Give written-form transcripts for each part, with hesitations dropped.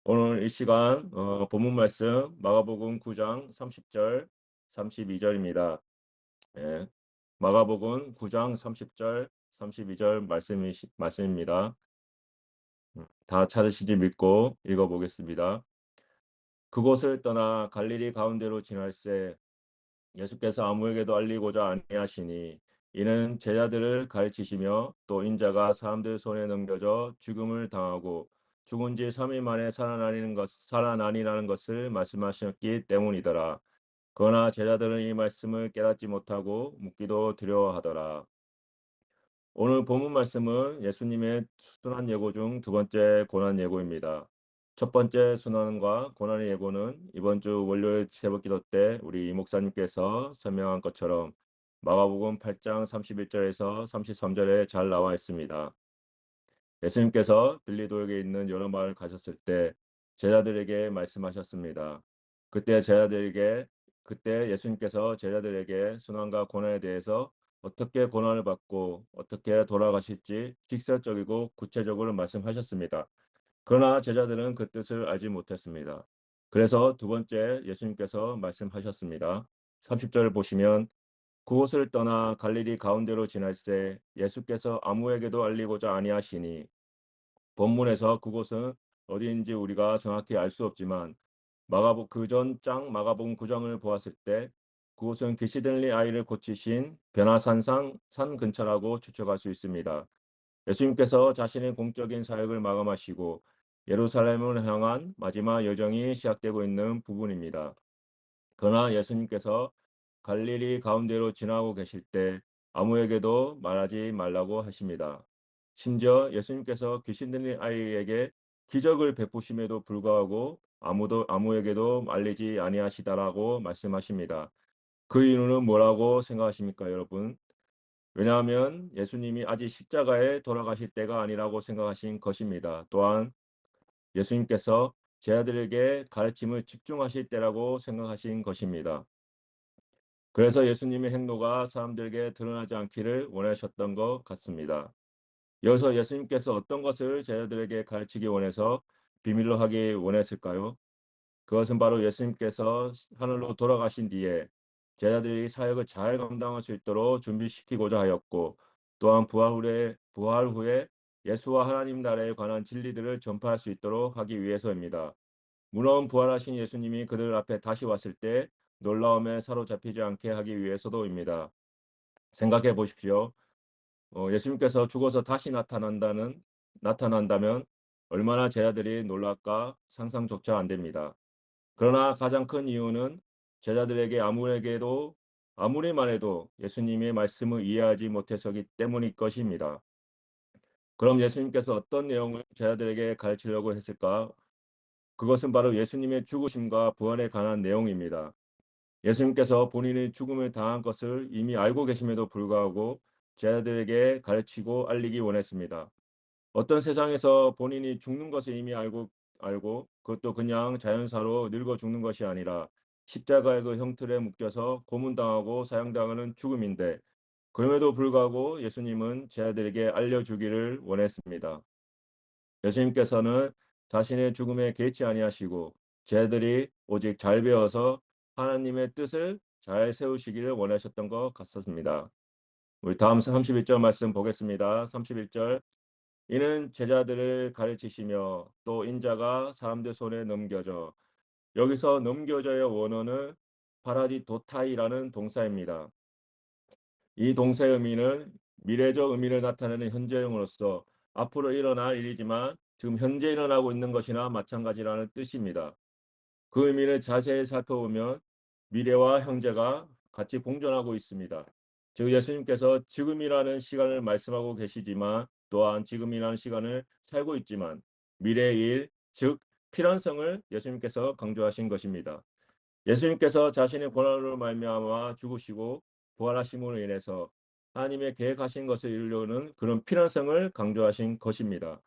오늘 이 시간 본문 말씀 마가복음 9장 30절 32절입니다. 예. 마가복음 9장 30절 32절 말씀입니다. 다 찾으시지 믿고 읽어보겠습니다. 그곳을 떠나 갈릴리 가운데로 지날새 예수께서 아무에게도 알리고자 아니하시니 이는 제자들을 가르치시며 또 인자가 사람들 손에 넘겨져 죽음을 당하고 죽은 지 3일 만에 살아나니라는 것을 말씀하셨기 때문이더라. 그러나 제자들은 이 말씀을 깨닫지 못하고 묻기도 두려워하더라. 오늘 본문 말씀은 예수님의 순환 예고 중 두 번째 고난 예고입니다. 첫 번째 순환과 고난의 예고는 이번 주 월요일 새벽기도 때 우리 이 목사님께서 설명한 것처럼 마가복음 8장 31절에서 33절에 잘 나와 있습니다. 예수님께서 빌리도에게 있는 여러 마을 가셨을 때 제자들에게 말씀하셨습니다. 그때 예수님께서 제자들에게 순환과 고난에 대해서 어떻게 고난을 받고 어떻게 돌아가실지 직설적이고 구체적으로 말씀하셨습니다. 그러나 제자들은 그 뜻을 알지 못했습니다. 그래서 두 번째 예수님께서 말씀하셨습니다. 30절을 보시면 그곳을 떠나 갈릴리 가운데로 지날새 예수께서 아무에게도 알리고자 아니하시니, 본문에서 그곳은 어디인지 우리가 정확히 알 수 없지만 마가복음 9장을 보았을 때 그곳은 기시들리 아이를 고치신 변화산상 산 근처라고 추측할 수 있습니다. 예수님께서 자신의 공적인 사역을 마감하시고 예루살렘을 향한 마지막 여정이 시작되고 있는 부분입니다. 그러나 예수님께서 갈릴리 가운데로 지나고 계실 때 아무에게도 말하지 말라고 하십니다. 심지어 예수님께서 귀신 들린 아이에게 기적을 베푸심에도 불구하고 아무에게도 알리지 아니하시다라고 말씀하십니다. 그 이유는 뭐라고 생각하십니까, 여러분? 왜냐하면 예수님이 아직 십자가에 돌아가실 때가 아니라고 생각하신 것입니다. 또한 예수님께서 제자들에게 가르침을 집중하실 때라고 생각하신 것입니다. 그래서 예수님의 행로가 사람들에게 드러나지 않기를 원하셨던 것 같습니다. 여기서 예수님께서 어떤 것을 제자들에게 가르치기 원해서 비밀로 하기 원했을까요? 그것은 바로 예수님께서 하늘로 돌아가신 뒤에 제자들이 사역을 잘 감당할 수 있도록 준비시키고자 하였고, 또한 부활 후에 예수와 하나님 나라에 관한 진리들을 전파할 수 있도록 하기 위해서입니다. 물론 부활하신 예수님이 그들 앞에 다시 왔을 때 놀라움에 사로잡히지 않게 하기 위해서도입니다. 생각해 보십시오. 예수님께서 죽어서 다시 나타난다면 얼마나 제자들이 놀랄까 상상조차 안 됩니다. 그러나 가장 큰 이유는 제자들에게 아무리 말해도 예수님의 말씀을 이해하지 못해서기 때문일 것입니다. 그럼 예수님께서 어떤 내용을 제자들에게 가르치려고 했을까? 그것은 바로 예수님의 죽으심과 부활에 관한 내용입니다. 예수님께서 본인의 죽음을 당한 것을 이미 알고 계심에도 불구하고 제자들에게 가르치고 알리기 원했습니다. 어떤 세상에서 본인이 죽는 것을 이미 알고 그것도 그냥 자연사로 늙어 죽는 것이 아니라 십자가의 그 형틀에 묶여서 고문당하고 사형당하는 죽음인데, 그럼에도 불구하고 예수님은 제자들에게 알려주기를 원했습니다. 예수님께서는 자신의 죽음에 개의치 아니하시고 제자들이 오직 잘 배워서 하나님의 뜻을 잘 세우시기를 원하셨던 것 같습니다. 우리 다음 31절 말씀 보겠습니다. 31절. 이는 제자들을 가르치시며 또 인자가 사람들 손에 넘겨져. 여기서 넘겨져의 원어는 파라디도타이라는 동사입니다. 이 동사의 의미는 미래적 의미를 나타내는 현재형으로서 앞으로 일어날 일이지만 지금 현재 일어나고 있는 것이나 마찬가지라는 뜻입니다. 그 의미를 자세히 살펴보면 미래와 현재가 같이 공존하고 있습니다. 즉 예수님께서 지금이라는 시간을 말씀하고 계시지만 또한 지금이라는 시간을 살고 있지만 미래의 일, 즉 필연성을 예수님께서 강조하신 것입니다. 예수님께서 자신의 고난으로 말미암아 죽으시고 부활하심으로 인해서 하나님의 계획하신 것을 이루려는 그런 필연성을 강조하신 것입니다.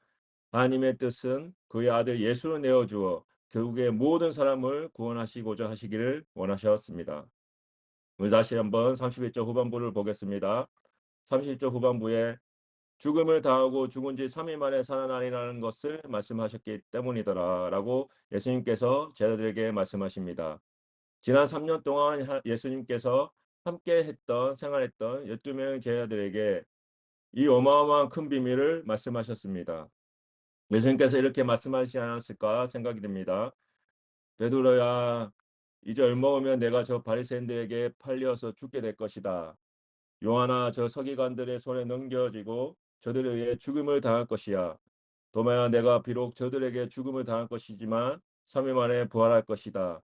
하나님의 뜻은 그의 아들 예수를 내어주어 결국에 모든 사람을 구원하시고자 하시기를 원하셨습니다. 오늘 다시 한번 31절 후반부를 보겠습니다. 31절 후반부에 죽음을 당하고 죽은 지 3일 만에 살아나리라는 것을 말씀하셨기 때문이더라라고 예수님께서 제자들에게 말씀하십니다. 지난 3년 동안 예수님께서 함께 생활했던 12명의 제자들에게 이 어마어마한 큰 비밀을 말씀하셨습니다. 예수님께서 이렇게 말씀하시지 않았을까 생각이 듭니다. 베드로야, 이제 얼마 후면 내가 저 바리새인들에게 팔려서 죽게 될 것이다. 요한아, 저 서기관들의 손에 넘겨지고 저들에 의해 죽음을 당할 것이야. 도마야, 내가 비록 저들에게 죽음을 당할 것이지만 3일 만에 부활할 것이다.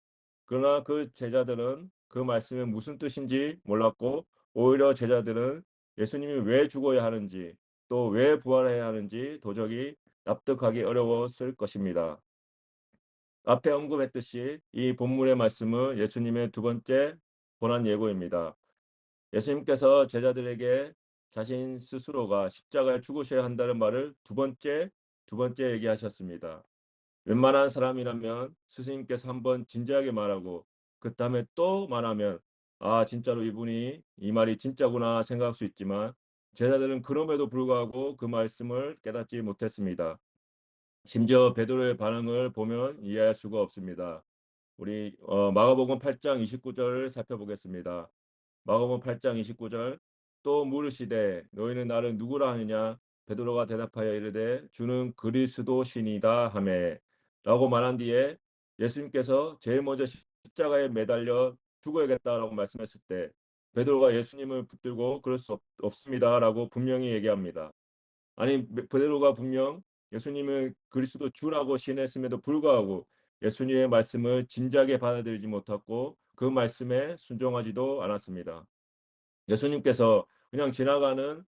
그러나 그 제자들은 그 말씀이 무슨 뜻인지 몰랐고, 오히려 제자들은 예수님이 왜 죽어야 하는지 또 왜 부활해야 하는지 도저히 납득하기 어려웠을 것입니다. 앞에 언급했듯이 이 본문의 말씀은 예수님의 두 번째 고난 예고입니다. 예수님께서 제자들에게 자신 스스로가 십자가에 죽으셔야 한다는 말을 두 번째 얘기하셨습니다. 웬만한 사람이라면 스승님께서 한번 진지하게 말하고 그 다음에 또 말하면 아, 진짜로 이분이 이 말이 진짜구나 생각할 수 있지만 제자들은 그럼에도 불구하고 그 말씀을 깨닫지 못했습니다. 심지어 베드로의 반응을 보면 이해할 수가 없습니다. 우리 마가복음 8장 29절을 살펴보겠습니다. 마가복음 8장 29절 또 물으시되 너희는 나를 누구라 하느냐 베드로가 대답하여 이르되 주는 그리스도시니이다 하매 라고 말한 뒤에 예수님께서 제일 먼저 십자가에 매달려 죽어야겠다라고 말씀했을 때 베드로가 예수님을 붙들고 그럴 수 없습니다라고 분명히 얘기합니다. 아니 베드로가 분명 예수님을 그리스도 주라고 시인했음에도 불구하고 예수님의 말씀을 진지하게 받아들이지 못했고 그 말씀에 순종하지도 않았습니다. 예수님께서 그냥 지나가는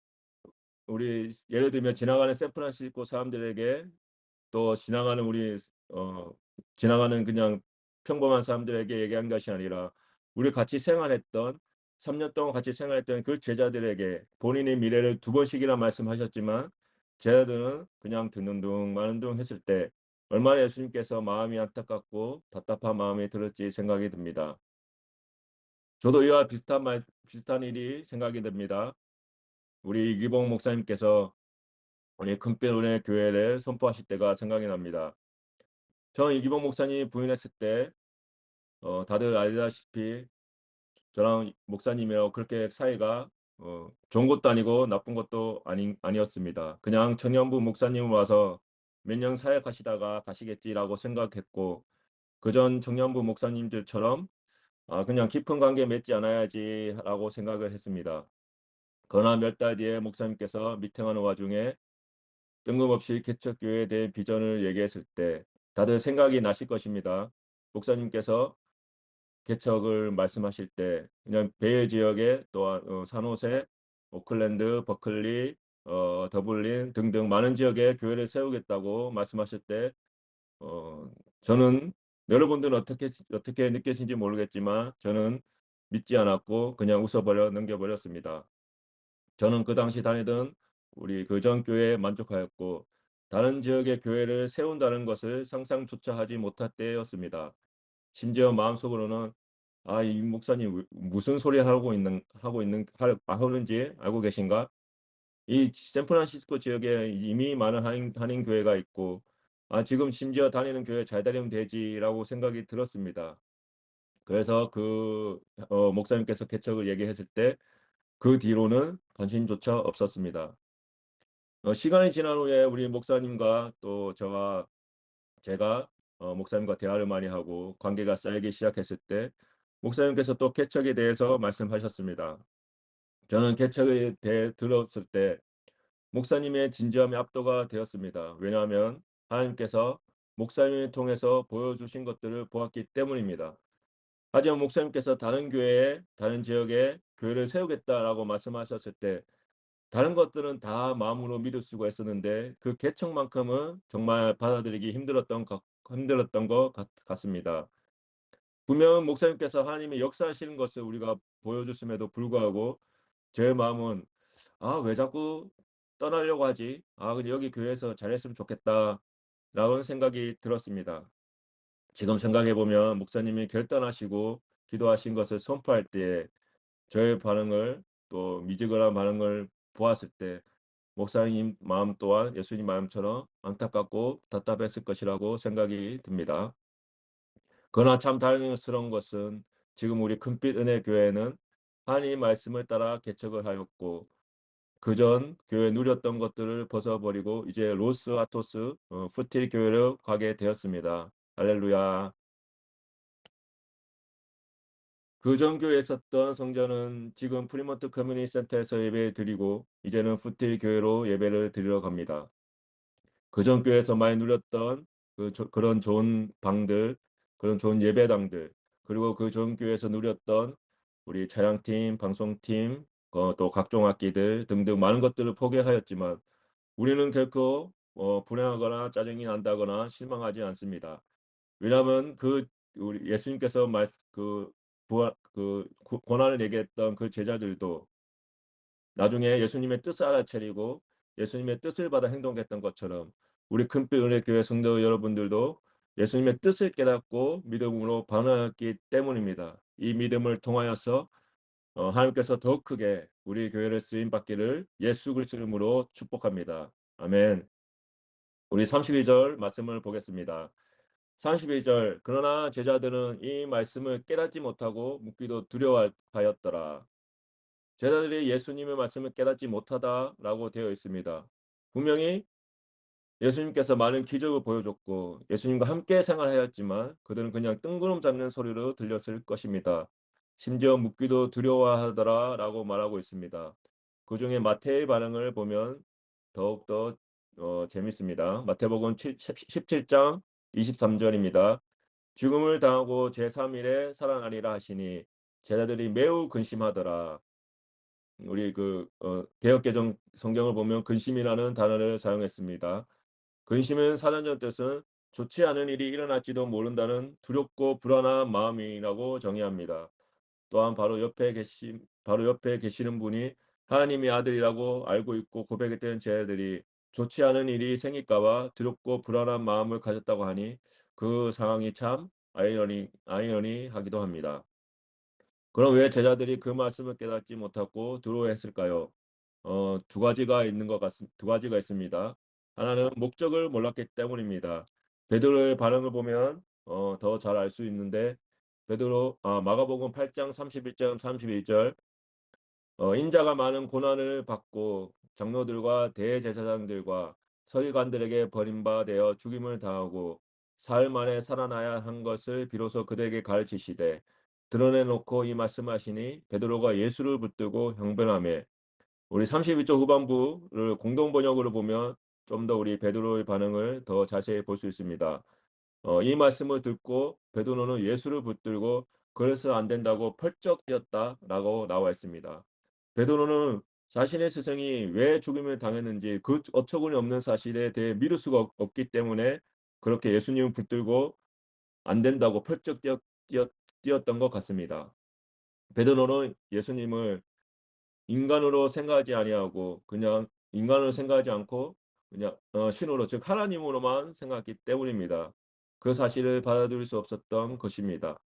우리 예를 들면 지나가는 샌프란시스코 사람들에게 또 지나가는 우리 어 지나가는 그냥 평범한 사람들에게 얘기한 것이 아니라 우리 같이 생활했던 3년 동안 같이 생활했던 그 제자들에게 본인의 미래를 두 번씩이나 말씀하셨지만 제자들은 그냥 듣는 둥 마는 둥 했을 때 얼마나 예수님께서 마음이 안타깝고 답답한 마음이 들었지 생각이 듭니다. 저도 이와 비슷한 일이 생각이 됩니다. 우리 이기봉 목사님께서 우리 큰별은혜 교회를 선포하실 때가 생각이 납니다. 저는 이기봉 목사님이 부임했을 때 다들 알다시피 저랑 목사님이랑 그렇게 사이가 좋은 것도 아니고 나쁜 것도 아니었습니다. 그냥 청년부 목사님 와서 몇 년 사역하시다가 가시겠지라고 생각했고 그전 청년부 목사님들처럼 그냥 깊은 관계 맺지 않아야지라고 생각을 했습니다. 그러나 몇 달 뒤에 목사님께서 미팅하는 와중에 뜬금없이 개척교회에 대한 비전을 얘기했을 때 다들 생각이 나실 것입니다. 목사님께서 개척을 말씀하실 때 그냥 베일 지역에 또한 산호세, 오클랜드, 버클리, 더블린 등등 많은 지역에 교회를 세우겠다고 말씀하실 때 저는 여러분들은 어떻게 느끼신지 모르겠지만 저는 믿지 않았고 그냥 넘겨버렸습니다. 저는 그 당시 다니던 우리 그전 교회에 만족하였고 다른 지역의 교회를 세운다는 것을 상상조차 하지 못할 때였습니다. 심지어 마음속으로는 이 목사님 무슨 소리 하는지 알고 계신가? 이 샌프란시스코 지역에 이미 많은 한인 교회가 있고 지금 심지어 다니는 교회 잘 다니면 되지라고 생각이 들었습니다. 그래서 목사님께서 개척을 얘기했을 때 그 뒤로는 관심조차 없었습니다. 시간이 지난 후에 우리 목사님과 또 제가 목사님과 대화를 많이 하고 관계가 쌓이기 시작했을 때 목사님께서 또 개척에 대해서 말씀하셨습니다. 저는 개척에 대해 들었을 때 목사님의 진지함이 압도가 되었습니다. 왜냐하면 하나님께서 목사님을 통해서 보여주신 것들을 보았기 때문입니다. 하지만 목사님께서 다른 지역에 교회를 세우겠다라고 말씀하셨을 때 다른 것들은 다 마음으로 믿을 수가 있었는데 그 개척만큼은 정말 받아들이기 힘들었던 것 같습니다. 분명 목사님께서 하나님의 역사하시는 것을 우리가 보여줬음에도 불구하고 제 마음은 왜 자꾸 떠나려고 하지? 근데 여기 교회에서 잘했으면 좋겠다라는 생각이 들었습니다. 지금 생각해 보면 목사님이 결단하시고 기도하신 것을 선포할 때 저의 반응을 또 미지근한 반응을 보았을 때 목사님 마음 또한 예수님 마음처럼 안타깝고 답답했을 것이라고 생각이 듭니다. 그러나 참 다행스러운 것은 지금 우리 큰빛 은혜 교회는 하나님 말씀을 따라 개척을 하였고 그전 교회 누렸던 것들을 벗어버리고 이제 로스 아토스 푸틸 교회로 가게 되었습니다. 할렐루야. 그전 교회에 있었던 성전은 지금 프리먼트 커뮤니티 센터에서 예배 드리고 이제는 푸틸 교회로 예배를 드리러 갑니다. 그전 교회에서 많이 누렸던 그런 좋은 방들, 그런 좋은 예배당들, 그리고 그전 교회에서 누렸던 우리 찬양팀, 방송팀, 또 각종 악기들 등등 많은 것들을 포기하였지만 우리는 결코 불행하거나 짜증이 난다거나 실망하지 않습니다. 왜냐하면 우리 예수님께서 고난을 얘기했던 그 제자들도 나중에 예수님의 뜻을 알아차리고 예수님의 뜻을 받아 행동했던 것처럼 우리 큰빛 은혜 교회 성도 여러분들도 예수님의 뜻을 깨닫고 믿음으로 반응했기 때문입니다. 이 믿음을 통하여서 하나님께서 더 크게 우리 교회를 쓰임 받기를 예수 그리스도 이름으로 축복합니다. 아멘. 우리 32절 말씀을 보겠습니다. 32절 그러나 제자들은 이 말씀을 깨닫지 못하고 묻기도 두려워하였더라. 제자들이 예수님의 말씀을 깨닫지 못하다라고 되어 있습니다. 분명히 예수님께서 많은 기적을 보여줬고 예수님과 함께 생활하였지만 그들은 그냥 뜬구름 잡는 소리로 들렸을 것입니다. 심지어 묻기도 두려워하더라라고 말하고 있습니다. 그중에 마태의 반응을 보면 더욱더 재밌습니다. 마태복음 17장 23절입니다. 죽음을 당하고 제3일에 살아나리라 하시니 제자들이 매우 근심하더라. 우리 개역개정 성경을 보면 근심이라는 단어를 사용했습니다. 근심은 사전적 뜻은 좋지 않은 일이 일어날지도 모른다는 두렵고 불안한 마음이라고 정의합니다. 또한 바로 옆에 계시는 분이 하나님의 아들이라고 알고 있고 고백했던 제자들이 좋지 않은 일이 생길까 봐 두렵고 불안한 마음을 가졌다고 하니 그 상황이 참 아이러니하기도 합니다. 그럼 왜 제자들이 그 말씀을 깨닫지 못하고 두려워했을까요? 두 가지가 있습니다. 하나는 목적을 몰랐기 때문입니다. 베드로의 반응을 보면 더 잘 알 수 있는데 마가복음 8장 31절 32절 인자가 많은 고난을 받고 장로들과 대제사장들과 서기관들에게 버림받아 죽임을 당하고 사흘 만에 살아나야 한 것을 비로소 그들에게 가르치시되 드러내놓고 이 말씀하시니 베드로가 예수를 붙들고 형변하며 우리 31조 후반부를 공동 번역으로 보면 좀 더 우리 베드로의 반응을 더 자세히 볼 수 있습니다. 이 말씀을 듣고 베드로는 예수를 붙들고 그래서 안 된다고 펄쩍 뛰었다라고 나와 있습니다. 베드로는 자신의 스승이 왜 죽임을 당했는지 그 어처구니 없는 사실에 대해 믿을 수가 없기 때문에 그렇게 예수님을 붙들고 안 된다고 펄쩍 뛰었던 것 같습니다. 베드로는 예수님을 인간으로 생각하지 아니하고 그냥 인간으로 생각하지 않고 그냥 신으로 즉 하나님으로만 생각했기 때문입니다. 그 사실을 받아들일 수 없었던 것입니다.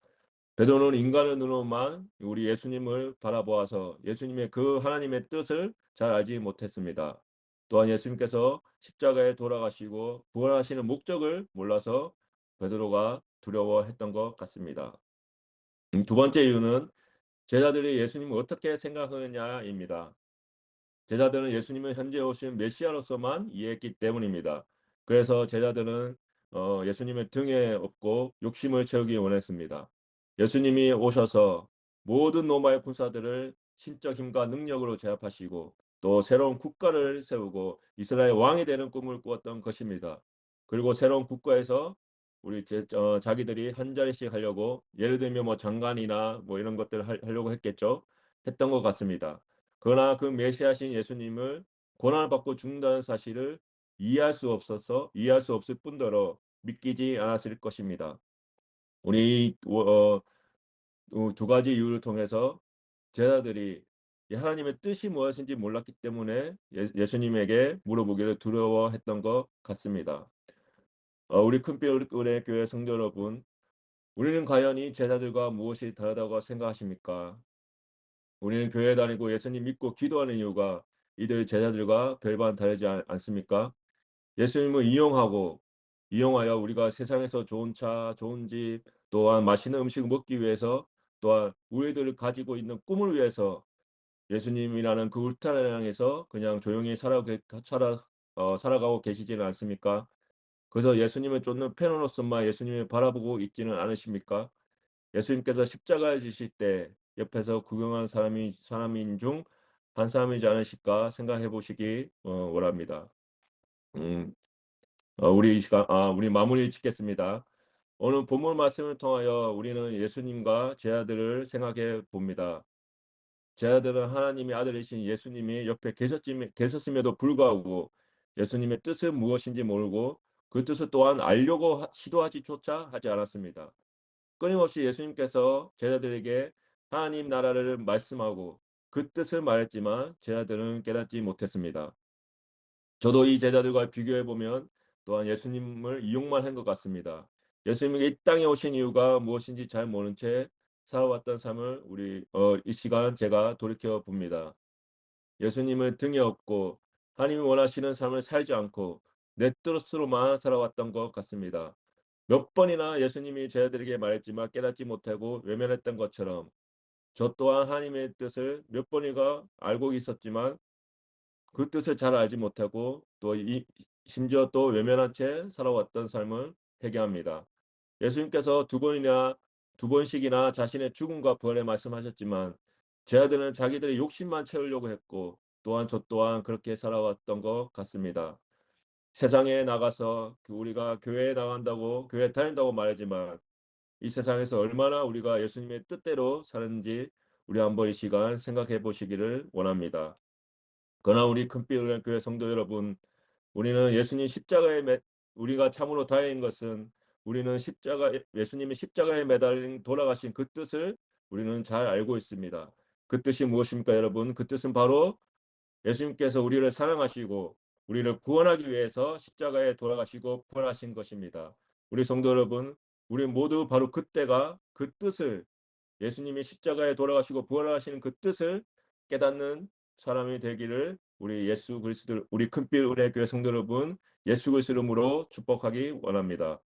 베드로는 인간의 눈으로만 우리 예수님을 바라보아서 예수님의 그 하나님의 뜻을 잘 알지 못했습니다. 또한 예수님께서 십자가에 돌아가시고 부활하시는 목적을 몰라서 베드로가 두려워했던 것 같습니다. 두 번째 이유는 제자들이 예수님을 어떻게 생각하느냐입니다. 제자들은 예수님을 현재 오신 메시아로서만 이해했기 때문입니다. 그래서 제자들은 예수님을 등에 업고 욕심을 채우기 원했습니다. 예수님이 오셔서 모든 로마의 군사들을 신적 힘과 능력으로 제압하시고 또 새로운 국가를 세우고 이스라엘 왕이 되는 꿈을 꾸었던 것입니다. 그리고 새로운 국가에서 자기들이 한 자리씩 하려고 예를 들면 뭐 장관이나 뭐 이런 것들을 하려고 했던 것 같습니다. 그러나 그 메시아신 예수님을 고난을 받고 죽는다는 사실을 이해할 수 없을 뿐더러 믿기지 않았을 것입니다. 우리 두 가지 이유를 통해서 제자들이 하나님의 뜻이 무엇인지 몰랐기 때문에 예수님에게 물어보기를 두려워했던 것 같습니다. 우리 큰빛의 교회 성도 여러분, 우리는 과연 이 제자들과 무엇이 다르다고 생각하십니까? 우리는 교회 다니고 예수님 믿고 기도하는 이유가 이들 제자들과 별반 다르지 않습니까? 예수님을 이용하여 우리가 세상에서 좋은 차, 좋은 집, 또한 맛있는 음식을 먹기 위해서, 또한 우리들을 가지고 있는 꿈을 위해서 예수님이라는 그 울타리를 향해서 그냥 조용히 살아가고 계시지는 않습니까? 그래서 예수님을 쫓는 패널로서만 예수님을 바라보고 있지는 않으십니까? 예수님께서 십자가에 지실 때 옆에서 구경한 사람인 중 한 사람이지 않으실까 생각해 보시기 원합니다. 음, 우리 이 시간, 우리 마무리 짓겠습니다. 오늘 본문 말씀을 통하여 우리는 예수님과 제 아들을 생각해 봅니다. 제 아들은 하나님의 아들이신 예수님이 옆에 계셨음에도 불구하고 예수님의 뜻은 무엇인지 모르고 그 뜻을 또한 알려고 시도하지조차 하지 않았습니다. 끊임없이 예수님께서 제자들에게 하나님 나라를 말씀하고 그 뜻을 말했지만 제자들은 깨닫지 못했습니다. 저도 이 제자들과 비교해 보면 또한 예수님을 이용만 한 것 같습니다. 예수님이 이 땅에 오신 이유가 무엇인지 잘 모른 채 살아왔던 삶을 이 시간 제가 돌이켜 봅니다. 예수님을 등에 업고 하나님이 원하시는 삶을 살지 않고 내 뜻으로만 살아왔던 것 같습니다. 몇 번이나 예수님이 제자들에게 말했지만 깨닫지 못하고 외면했던 것처럼 저 또한 하나님의 뜻을 몇 번이가 알고 있었지만 그 뜻을 잘 알지 못하고 심지어 또 외면한 채 살아왔던 삶을 회개합니다. 예수님께서 두 번씩이나 자신의 죽음과 부활에 말씀하셨지만 제 아들은 자기들의 욕심만 채우려고 했고 또한 저 또한 그렇게 살아왔던 것 같습니다. 세상에 나가서 우리가 교회에 나간다고 교회 다닌다고 말하지만 이 세상에서 얼마나 우리가 예수님의 뜻대로 사는지 우리 한번 이 시간 생각해 보시기를 원합니다. 그러나 우리 큰빛 교회 성도 여러분, 우리는 우리가 참으로 다행인 것은 우리는 예수님이 십자가에 매달린 돌아가신 그 뜻을 우리는 잘 알고 있습니다. 그 뜻이 무엇입니까, 여러분? 그 뜻은 바로 예수님께서 우리를 사랑하시고 우리를 구원하기 위해서 십자가에 돌아가시고 부활하신 것입니다. 우리 성도 여러분, 우리 모두 바로 그때가 그 뜻을 예수님이 십자가에 돌아가시고 부활하시는 그 뜻을 깨닫는 사람이 되기를 우리 큰빛 은혜 교회 성도 여러분 예수 그리스도 이름으로 축복하기 원합니다.